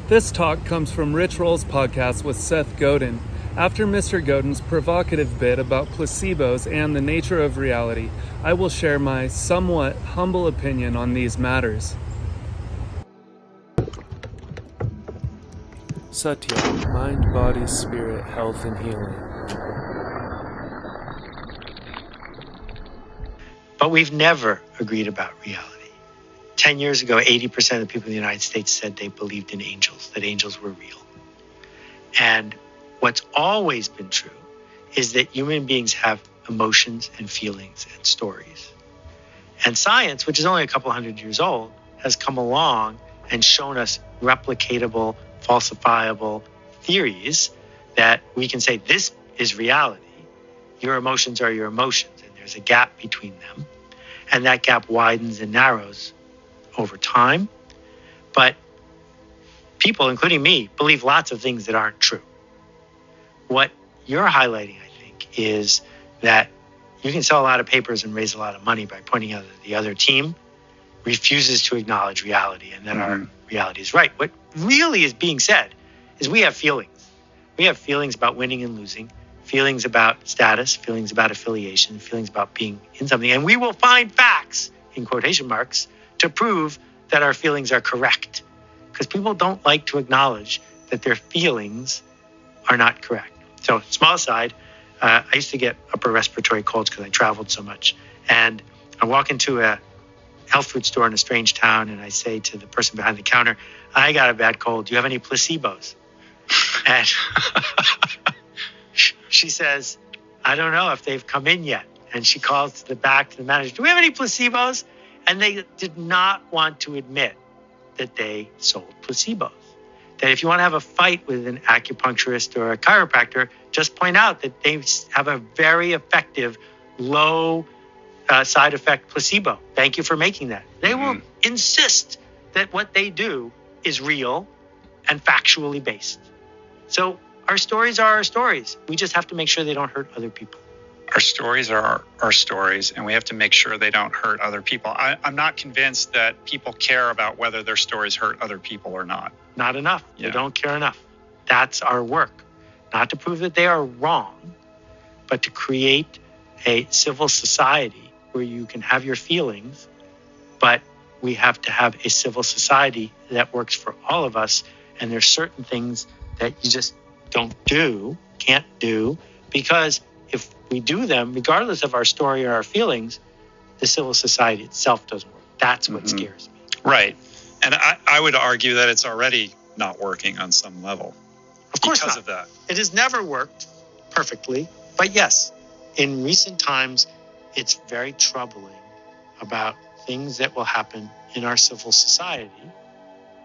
This talk comes from Rich Roll's podcast with Seth Godin. After Mr. Godin's provocative bit about placebos and the nature of reality, I will share my somewhat humble opinion on these matters. Satya, mind, body, spirit, health, and healing. But we've never agreed about reality. 10 years ago, 80% of the people in the United States said they believed in angels, that angels were real. And what's always been true is that human beings have emotions and feelings and stories. And science, which is only a couple hundred years old, has come along and shown us replicatable, falsifiable theories that we can say, this is reality. Your emotions are your emotions, and there's a gap between them. And that gap widens and narrows over time. But people, including me, believe lots of things that aren't true. What you're highlighting, I think, is that you can sell a lot of papers and raise a lot of money by pointing out that the other team refuses to acknowledge reality and that our reality is right. What really is being said is we have feelings. We have feelings about winning and losing, feelings about status, feelings about affiliation, feelings about being in something. And we will find facts, in quotation marks, to prove that our feelings are correct. Because people don't like to acknowledge that their feelings are not correct. So, small aside, I used to get upper respiratory colds because I traveled so much. And I walk into a health food store in a strange town and I say to the person behind the counter, I got a bad cold. Do you have any placebos? And she says, I don't know if they've come in yet. And she calls to the manager, do we have any placebos? And they did not want to admit that they sold placebos. That if you want to have a fight with an acupuncturist or a chiropractor, just point out that they have a very effective, low side effect placebo. Thank you for making that. They will insist that what they do is real and factually based. So our stories are our stories. We just have to make sure they don't hurt other people. Our stories are our stories, and we have to make sure they don't hurt other people. I'm not convinced that people care about whether their stories hurt other people or not. Not enough. Yeah. They don't care enough. That's our work. Not to prove that they are wrong, but to create a civil society where you can have your feelings, but we have to have a civil society that works for all of us. And there's certain things that you just can't do, because if we do them, regardless of our story or our feelings, the civil society itself doesn't work. That's what scares me. Right. And I would argue that it's already not working on some level. Of course because not. of that. It has never worked perfectly. But yes, in recent times, it's very troubling about things that will happen in our civil society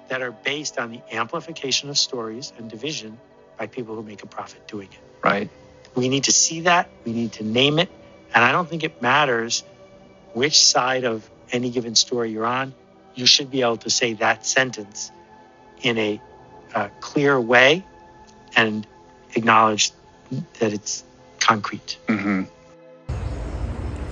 that are based on the amplification of stories and division by people who make a profit doing it. Right. We need to see that. We need to name it. And I don't think it matters which side of any given story you're on. You should be able to say that sentence in a clear way and acknowledge that it's concrete.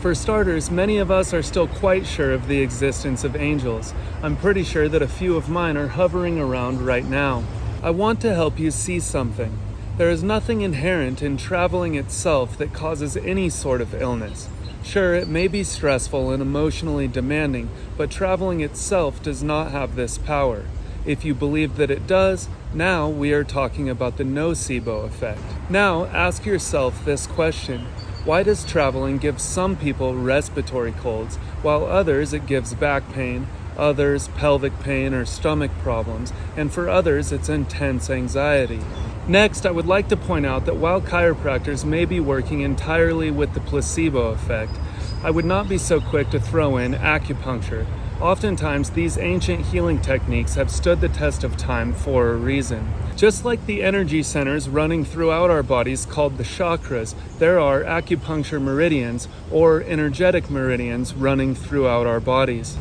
For starters, many of us are still quite sure of the existence of angels. I'm pretty sure that a few of mine are hovering around right now. I want to help you see something. There is nothing inherent in traveling itself that causes any sort of illness. Sure, it may be stressful and emotionally demanding, but traveling itself does not have this power. If you believe that it does, now we are talking about the nocebo effect. Now ask yourself this question. Why does traveling give some people respiratory colds, while others it gives back pain, others pelvic pain or stomach problems, and for others it's intense anxiety? Next, I would like to point out that while chiropractors may be working entirely with the placebo effect, I would not be so quick to throw in acupuncture. Oftentimes, these ancient healing techniques have stood the test of time for a reason. Just like the energy centers running throughout our bodies called the chakras, there are acupuncture meridians or energetic meridians running throughout our bodies.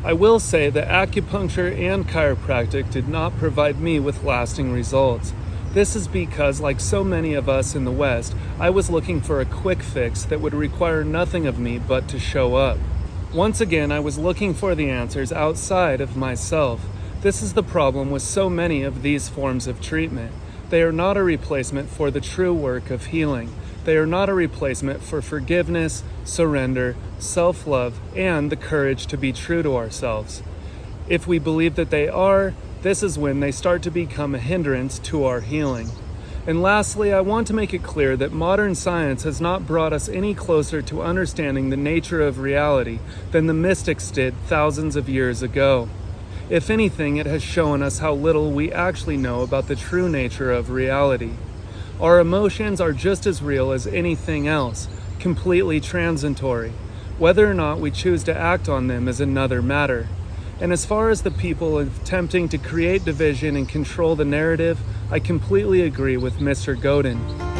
I will say that acupuncture and chiropractic did not provide me with lasting results. This is because, like so many of us in the West, I was looking for a quick fix that would require nothing of me but to show up. Once again, I was looking for the answers outside of myself. This is the problem with so many of these forms of treatment. They are not a replacement for the true work of healing. They are not a replacement for forgiveness, surrender, self-love, and the courage to be true to ourselves. If we believe that they are, this is when they start to become a hindrance to our healing. And lastly, I want to make it clear that modern science has not brought us any closer to understanding the nature of reality than the mystics did thousands of years ago. If anything, it has shown us how little we actually know about the true nature of reality. Our emotions are just as real as anything else, completely transitory. Whether or not we choose to act on them is another matter. And as far as the people attempting to create division and control the narrative, I completely agree with Mr. Godin.